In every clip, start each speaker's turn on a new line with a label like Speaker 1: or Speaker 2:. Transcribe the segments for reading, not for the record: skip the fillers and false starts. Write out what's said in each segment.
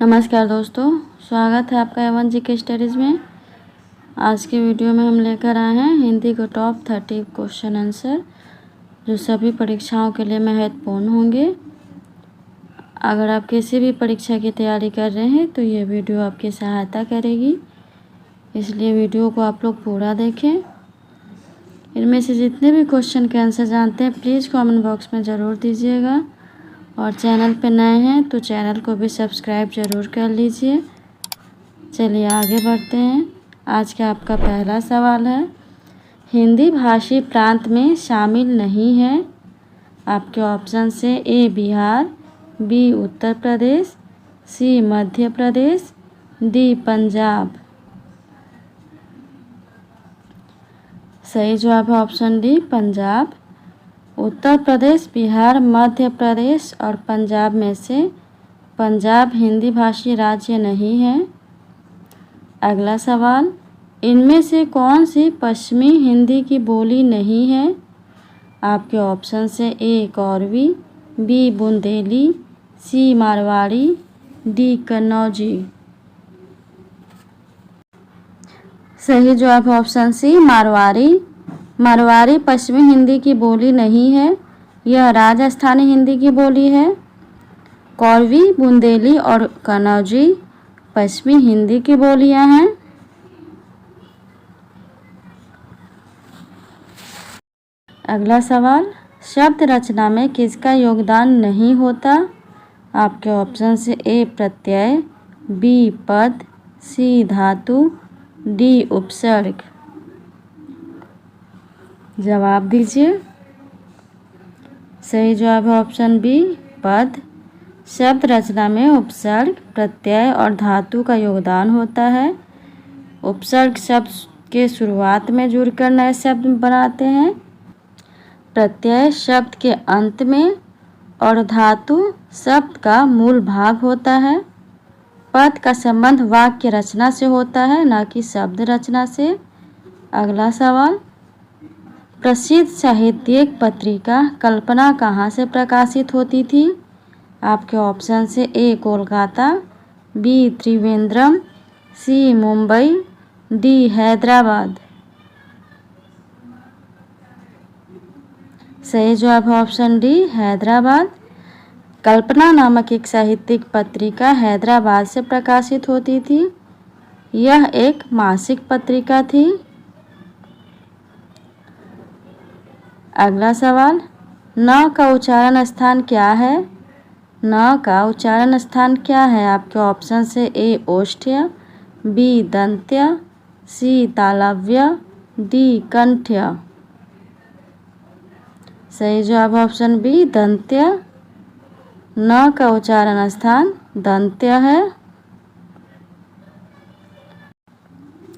Speaker 1: नमस्कार दोस्तों, स्वागत है आपका एवन जी के स्टडीज़ में। आज के वीडियो में हम लेकर आए हैं हिंदी के टॉप 30 क्वेश्चन आंसर जो सभी परीक्षाओं के लिए महत्वपूर्ण होंगे। अगर आप किसी भी परीक्षा की तैयारी कर रहे हैं तो ये वीडियो आपकी सहायता करेगी, इसलिए वीडियो को आप लोग पूरा देखें। इनमें से जितने भी क्वेश्चन के आंसर जानते हैं प्लीज़ कमेंट बॉक्स में ज़रूर दीजिएगा, और चैनल पे नए हैं तो चैनल को भी सब्सक्राइब ज़रूर कर लीजिए। चलिए आगे बढ़ते हैं। आज का आपका पहला सवाल है, हिंदी भाषी प्रांत में शामिल नहीं है। आपके ऑप्शन से ए बिहार, बी उत्तर प्रदेश, सी मध्य प्रदेश, डी पंजाब। सही जवाब है ऑप्शन डी पंजाब। उत्तर प्रदेश, बिहार, मध्य प्रदेश और पंजाब में से पंजाब हिंदी भाषी राज्य नहीं है। अगला सवाल, इनमें से कौन सी पश्चिमी हिंदी की बोली नहीं है। आपके ऑप्शन से ए कौरवी, बी बुंदेली, सी मारवाड़ी, डी कन्नौजी। सही जवाब है ऑप्शन सी मारवाड़ी। मारवाड़ी पश्चिमी हिंदी की बोली नहीं है, यह राजस्थानी हिंदी की बोली है। कौरवी, बुंदेली और कन्नौजी पश्चिमी हिंदी की बोलियां हैं। अगला सवाल, शब्द रचना में किसका योगदान नहीं होता। आपके ऑप्शन से ए प्रत्यय, बी पद, सी धातु, डी उपसर्ग। जवाब दीजिए। सही जवाब है ऑप्शन बी पद। शब्द रचना में उपसर्ग, प्रत्यय और धातु का योगदान होता है। उपसर्ग शब्द के शुरुआत में जुड़कर नए शब्द बनाते हैं, प्रत्यय शब्द के अंत में और धातु शब्द का मूल भाग होता है। पद का संबंध वाक्य रचना से होता है, न कि शब्द रचना से। अगला सवाल, प्रसिद्ध साहित्यिक पत्रिका कल्पना कहाँ से प्रकाशित होती थी। आपके ऑप्शन से ए कोलकाता, बी त्रिवेंद्रम, सी मुंबई, डी हैदराबाद। सही जवाब है ऑप्शन डी हैदराबाद। कल्पना नामक एक साहित्यिक पत्रिका हैदराबाद से प्रकाशित होती थी। यह एक मासिक पत्रिका थी। अगला सवाल, न का उच्चारण स्थान क्या है। न का उच्चारण स्थान क्या है। आपके ऑप्शन से ए ओष्ठ्य, बी दंत्य, सी तालव्य, डी कंठ्य। सही जवाब ऑप्शन बी दंत्य। न का उच्चारण स्थान दंत्य है।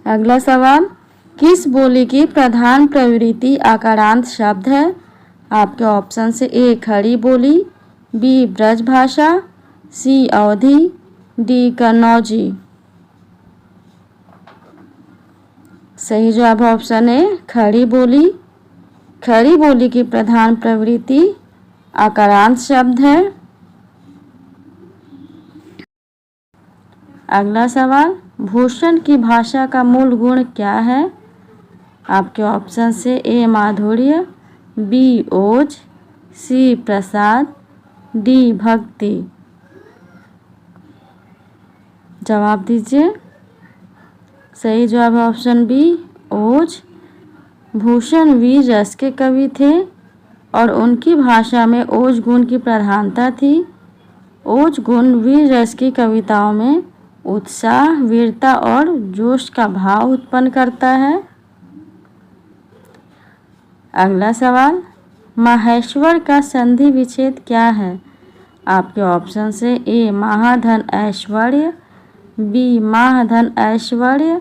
Speaker 1: अगला सवाल, किस बोली की प्रधान प्रवृत्ति आकारांत शब्द है। आपके ऑप्शन से ए खड़ी बोली, बी ब्रज भाषा, सी अवधी, डी कन्नौजी। सही जवाब ऑप्शन ए खड़ी बोली। खड़ी बोली की प्रधान प्रवृत्ति आकारांत शब्द है। अगला सवाल, भूषण की भाषा का मूल गुण क्या है। आपके ऑप्शन से ए माधुर्य, बी ओज, सी प्रसाद, डी भक्ति। जवाब दीजिए। सही जवाब है ऑप्शन बी ओज। भूषण वीर रस के कवि थे और उनकी भाषा में ओज गुण की प्रधानता थी। ओज गुण वीर रस की कविताओं में उत्साह, वीरता और जोश का भाव उत्पन्न करता है। अगला सवाल, माहेश्वर का संधि विच्छेद क्या है। आपके ऑप्शन से ए महाधन ऐश्वर्य, बी महाधन ऐश्वर्य,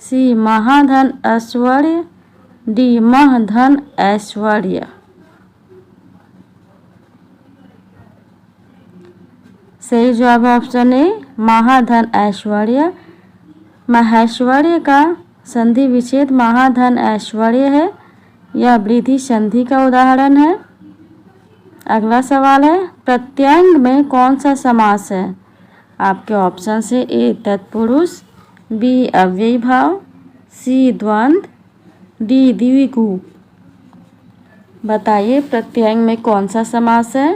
Speaker 1: सी महाधन ऐश्वर्य, डी महधन ऐश्वर्य। सही जवाब ऑप्शन ए महाधन ऐश्वर्य। माहेश्वर्य का संधि विच्छेद महाधन ऐश्वर्य है। यह वृद्धि संधि का उदाहरण है। अगला सवाल है, प्रत्यंग में कौन सा समास है। आपके ऑप्शन से ए तत्पुरुष, बी अव्ययी भाव, सी द्वंद्व, डी द्विगु। बताइए प्रत्यंग में कौन सा समास है।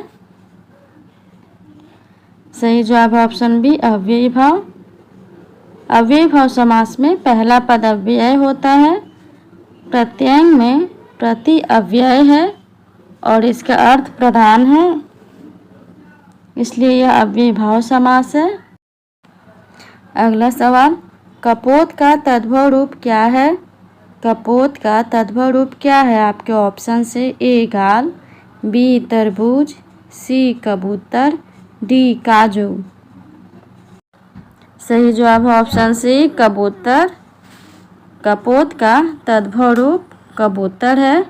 Speaker 1: सही जवाब है ऑप्शन बी अव्ययी भाव। अव्ययी भाव समास में पहला पद अव्यय होता है, प्रत्यंग में प्रति अव्यय है और इसका अर्थ प्रधान है, इसलिए यह अव्ययी भाव समास है। अगला सवाल, कपोत का तद्भव रूप क्या है। कपोत का तद्भव रूप क्या है। आपके ऑप्शन से ए गाल, बी तरबूज, सी कबूतर, डी काजू। सही जवाब है ऑप्शन सी कबूतर। कपोत का तद्भव रूप कबूतर है।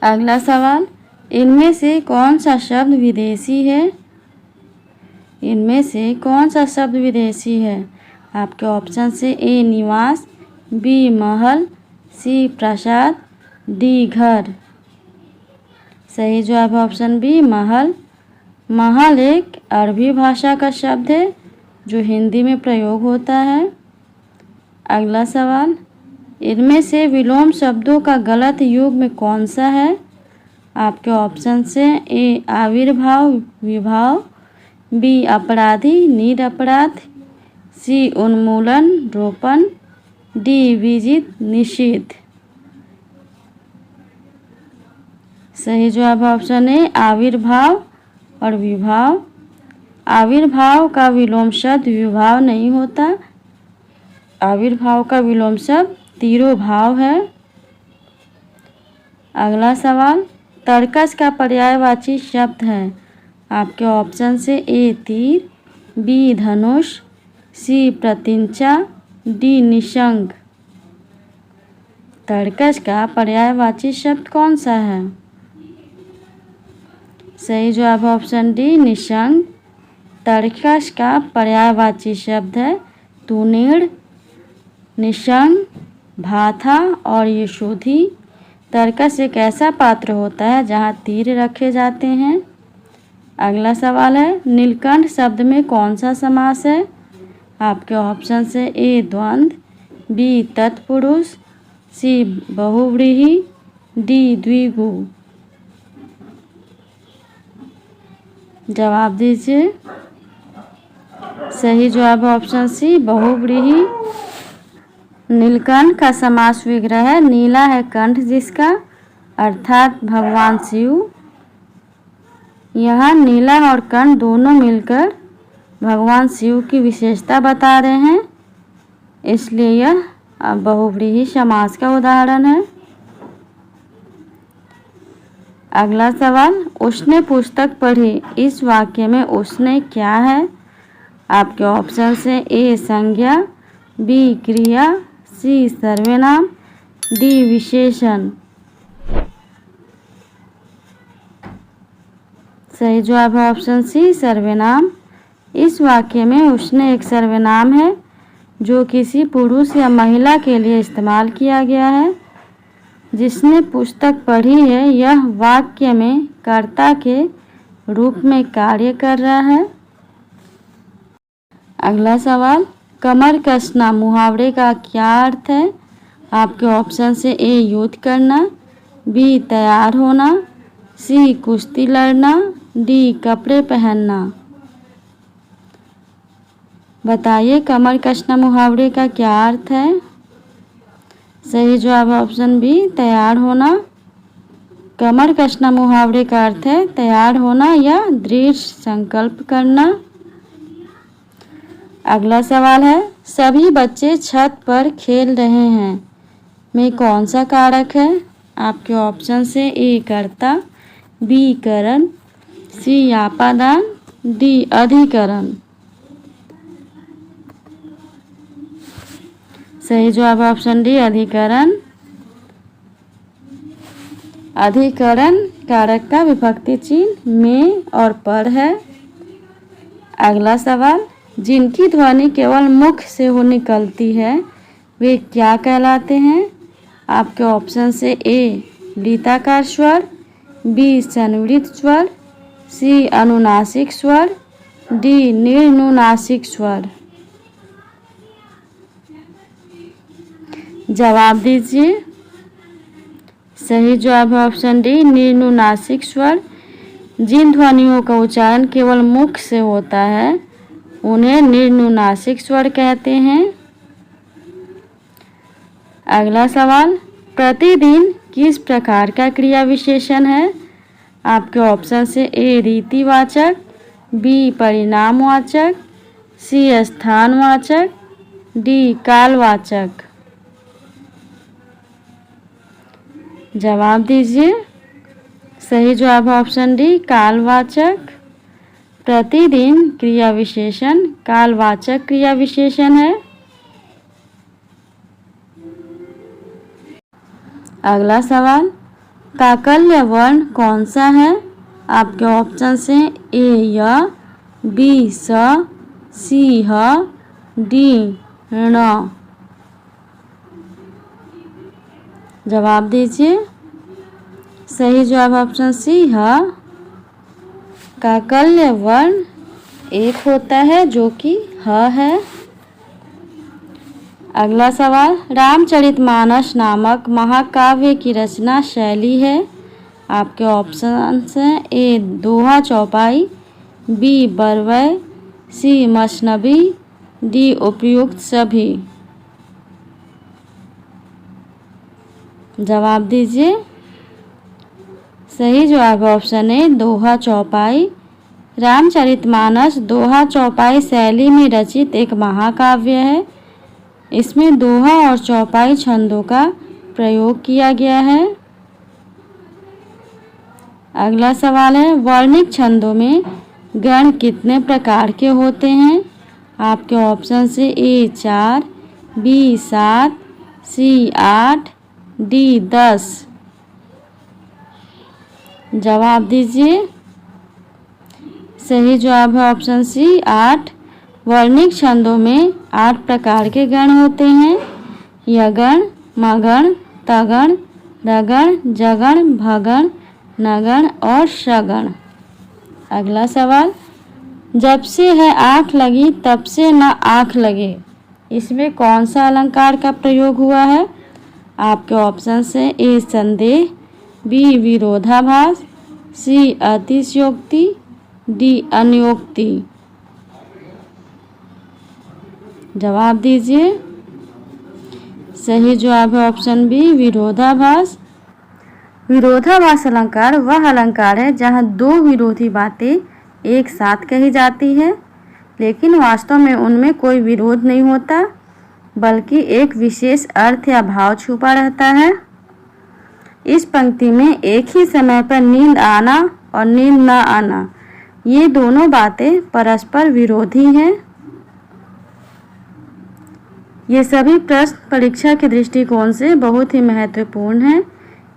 Speaker 1: अगला सवाल, इनमें से कौन सा शब्द विदेशी है। इनमें से कौन सा शब्द विदेशी है। आपके ऑप्शन से ए निवास, बी महल, सी प्रासाद, डी घर। सही जवाब है ऑप्शन बी महल। महल एक अरबी भाषा का शब्द है जो हिंदी में प्रयोग होता है। अगला सवाल, इनमें से विलोम शब्दों का गलत युग्म कौन सा है। आपके ऑप्शन से ए आविर्भाव विभाव, बी अपराधी निरपराध, सी उन्मूलन रोपण, डी विजित निषिद्ध। सही जवाब ऑप्शन ए आविर्भाव और विभाव। आविर्भाव का विलोम शब्द विभाव नहीं होता। आविर्भाव का विलोम शब्द तिरोभाव है। अगला सवाल, तर्कश का पर्यायवाची शब्द है। आपके ऑप्शन से ए तीर, बी धनुष, सी प्रत्यंचा, डी निशंग। तर्कश का पर्यायवाची शब्द कौन सा है। सही जवाब ऑप्शन डी निशंग। तर्कश का पर्यायवाची शब्द है तुनीड़, निशंग, भाथा और यशोधी। तर्कश एक ऐसा पात्र होता है जहाँ तीर रखे जाते हैं। अगला सवाल है, नीलकंठ शब्द में कौन सा समास है। आपके ऑप्शन से ए द्वंद्व, बी तत्पुरुष, सी बहुव्रीहि, डी द्विगु। जवाब दीजिए। सही जवाब ऑप्शन सी बहुव्रीहि। नीलकंठ का समास विग्रह है नीला है कंठ जिसका, अर्थात भगवान शिव। यहाँ नीला और कंठ दोनों मिलकर भगवान शिव की विशेषता बता रहे हैं, इसलिए यह बहुव्रीहि समास का उदाहरण है। अगला सवाल, उसने पुस्तक पढ़ी। इस वाक्य में उसने क्या है। आपके ऑप्शन से ए संज्ञा, बी क्रिया, सी सर्वनाम, डी विशेषण। सही जवाब है ऑप्शन सी सर्वनाम। इस वाक्य में उसने एक सर्वनाम है जो किसी पुरुष या महिला के लिए इस्तेमाल किया गया है। जिसने पुस्तक पढ़ी है यह वाक्य में कर्ता के रूप में कार्य कर रहा है। अगला सवाल, कमर कसना मुहावरे का क्या अर्थ है। आपके ऑप्शन से ए युद्ध करना, बी तैयार होना, सी कुश्ती लड़ना, डी कपड़े पहनना। बताइए कमर कसना मुहावरे का क्या अर्थ है। सही जवाब ऑप्शन बी तैयार होना। कमर कसना मुहावरे का अर्थ है तैयार होना या दृढ़ संकल्प करना। अगला सवाल है, सभी बच्चे छत पर खेल रहे हैं में कौन सा कारक है। आपके ऑप्शन से ए कर्ता, बी करण, सी आपादान, डी अधिकरण। सही जवाब ऑप्शन डी अधिकरण। अधिकरण कारक का विभक्ति चिन्ह में और पर है। अगला सवाल, जिनकी ध्वनि केवल मुख से हो निकलती है वे क्या कहलाते हैं। आपके ऑप्शन से ए वृत्ताकार स्वर, बी संवृत स्वर, सी अनुनासिक स्वर, डी निर्नुनासिक स्वर। जवाब दीजिए। सही जवाब है ऑप्शन डी निर्नुनासिक स्वर। जिन ध्वनियों का उच्चारण केवल मुख से होता है उन्हें निर्नुनासिक स्वर कहते हैं। अगला सवाल, प्रतिदिन किस प्रकार का क्रिया विशेषण है? आपके ऑप्शन से ए रीतिवाचक, बी परिणामवाचक, सी स्थानवाचक, डी कालवाचक। जवाब दीजिए। सही जवाब है ऑप्शन डी कालवाचक। प्रतिदिन क्रिया विशेषण कालवाचक क्रिया विशेषण है। अगला सवाल, काकल्य वर्ण कौन सा है? आपके ऑप्शन से ए य, बी स, सी ह, डी ण। जवाब दीजिए। सही जवाब ऑप्शन सी है। काकल्य वर्ण एक होता है जो कि ह है। अगला सवाल, रामचरितमानस नामक महाकाव्य की रचना शैली है। आपके ऑप्शन हैं ए दोहा चौपाई, बी बरवै, सी मसनबी, डी उपयुक्त सभी। जवाब दीजिए। सही जवाब ऑप्शन ए दोहा चौपाई। रामचरितमानस दोहा चौपाई शैली में रचित एक महाकाव्य है। इसमें दोहा और चौपाई छंदों का प्रयोग किया गया है। अगला सवाल है, वर्णिक छंदों में गण कितने प्रकार के होते हैं? आपके ऑप्शन से ए 4, बी 7, सी 8, डी 10। जवाब दीजिए। सही जवाब है ऑप्शन सी 8। वर्णिक छंदों में 8 प्रकार के गण होते हैं। यगण, मगण, तगण, रगण, जगण, भगण, नगण और शगण। अगला सवाल, जब से है आँख लगी तब से न आँख लगे, इसमें कौन सा अलंकार का प्रयोग हुआ है? आपके ऑप्शन से ए संदेह, बी विरोधाभास, सी अतिशयोक्ति, डी अनयोक्ति। जवाब दीजिए। सही जवाब है ऑप्शन बी विरोधाभास। विरोधाभास अलंकार वह अलंकार है जहाँ दो विरोधी बातें एक साथ कही जाती है, लेकिन वास्तव में उनमें कोई विरोध नहीं होता, बल्कि एक विशेष अर्थ या भाव छुपा रहता है। इस पंक्ति में एक ही समय पर नींद आना और नींद न आना, ये दोनों बातें परस्पर विरोधी हैं। ये सभी प्रश्न परीक्षा के दृष्टिकोण से बहुत ही महत्वपूर्ण हैं,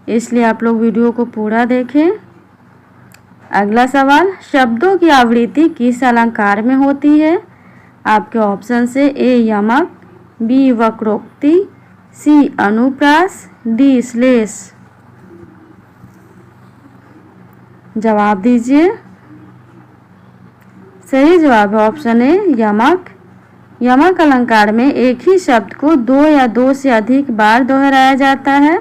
Speaker 1: इसलिए आप लोग वीडियो को पूरा देखें। अगला सवाल, शब्दों की आवृत्ति किस अलंकार में होती है? आपके ऑप्शन से ए यमक, बी वक्रोक्ति, सी अनुप्रास, डी श्लेष। जवाब दीजिए। सही जवाब है ऑप्शन ए यमक। यमक अलंकार में एक ही शब्द को 2 या 2 से अधिक बार दोहराया जाता है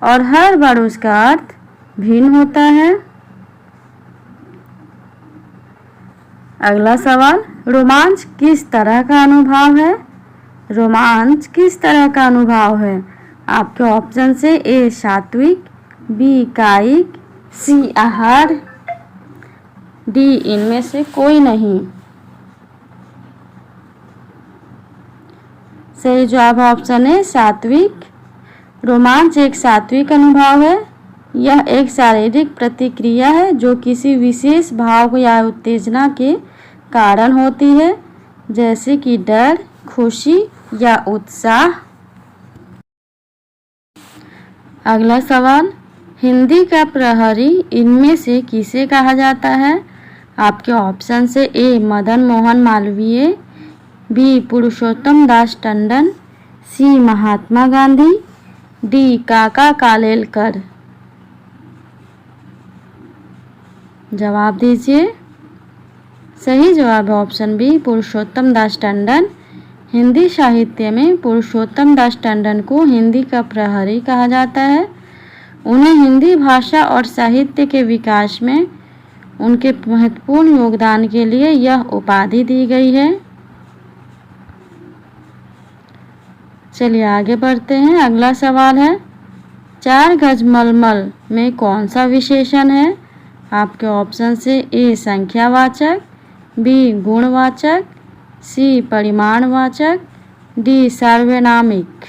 Speaker 1: और हर बार उसका अर्थ भिन्न होता है। अगला सवाल, रोमांच किस तरह का अनुभव है? रोमांच किस तरह का अनुभव है? आपके ऑप्शन से ए सात्विक, बी कायिक, सी आहार, डी इनमें से कोई नहीं। सही जवाब ऑप्शन है सात्विक। रोमांच एक सात्विक अनुभव है। यह एक शारीरिक प्रतिक्रिया है जो किसी विशेष भाव या उत्तेजना के कारण होती है, जैसे कि डर, खुशी या उत्साह। अगला सवाल, हिंदी का प्रहरी इनमें से किसे कहा जाता है? आपके ऑप्शन से ए मदन मोहन मालवीय, बी पुरुषोत्तम दास टंडन, सी महात्मा गांधी, डी काका कालेलकर। जवाब दीजिए। सही जवाब है ऑप्शन बी, पुरुषोत्तम दास टंडन। हिंदी साहित्य में पुरुषोत्तम दास टंडन को हिंदी का प्रहरी कहा जाता है। उन्हें हिंदी भाषा और साहित्य के विकास में उनके महत्वपूर्ण योगदान के लिए यह उपाधि दी गई है। चलिए आगे बढ़ते हैं। अगला सवाल है, 4 गज मलमल में कौन सा विशेषण है? आपके ऑप्शन से ए संख्यावाचक, बी गुणवाचक, सी परिमाणवाचक, डी सार्वनामिक।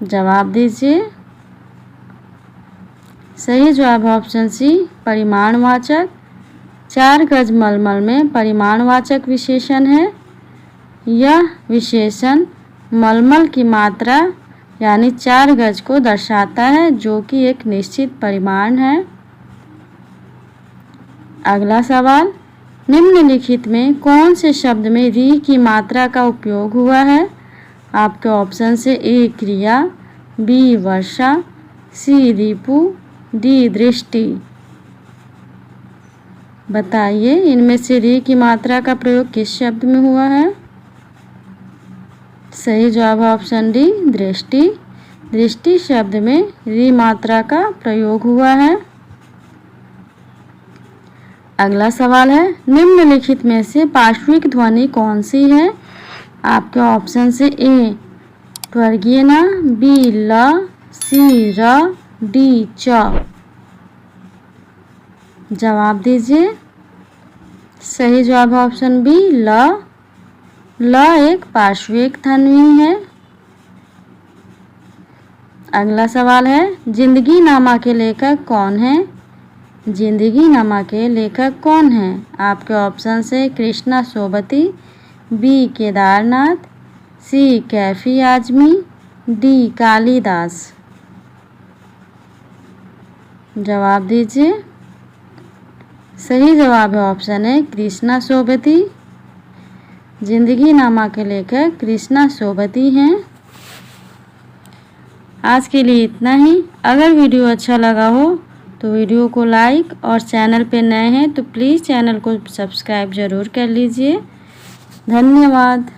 Speaker 1: जवाब दीजिए। सही जवाब है ऑप्शन सी, परिमाणवाचक। 4 गज मलमल में परिमाणवाचक विशेषण है। यह विशेषण मलमल की मात्रा यानी 4 गज को दर्शाता है, जो कि एक निश्चित परिमाण है। अगला सवाल, निम्नलिखित में कौन से शब्द में री की मात्रा का उपयोग हुआ है? आपके ऑप्शन से ए क्रिया, बी वर्षा, सी रिपु, डी दृष्टि। बताइए इनमें से री की मात्रा का प्रयोग किस शब्द में हुआ है? सही जवाब है ऑप्शन डी दृष्टि। दृष्टि शब्द में री मात्रा का प्रयोग हुआ है। अगला सवाल है, निम्नलिखित में से पार्श्विक ध्वनि कौन सी है? आपके ऑप्शन से ए स्वर्गीय न, बी ल, सी र, डी च। जवाब दीजिए। सही जवाब है ऑप्शन बी ल। ल एक पार्श्विक ध्वनि है। अगला सवाल है, जिंदगी नामा के लेखक कौन है? जिंदगी नामा के लेखक कौन है? आपके ऑप्शन से कृष्णा सोबती, बी केदारनाथ, सी कैफी आजमी, डी कालिदास। जवाब दीजिए। सही जवाब है ऑप्शन है कृष्णा सोबती। जिंदगी नामा के लेखक कृष्णा सोबती हैं। आज के लिए इतना ही। अगर वीडियो अच्छा लगा हो तो वीडियो को लाइक और चैनल पे नए हैं तो प्लीज़ चैनल को सब्सक्राइब ज़रूर कर लीजिए। धन्यवाद।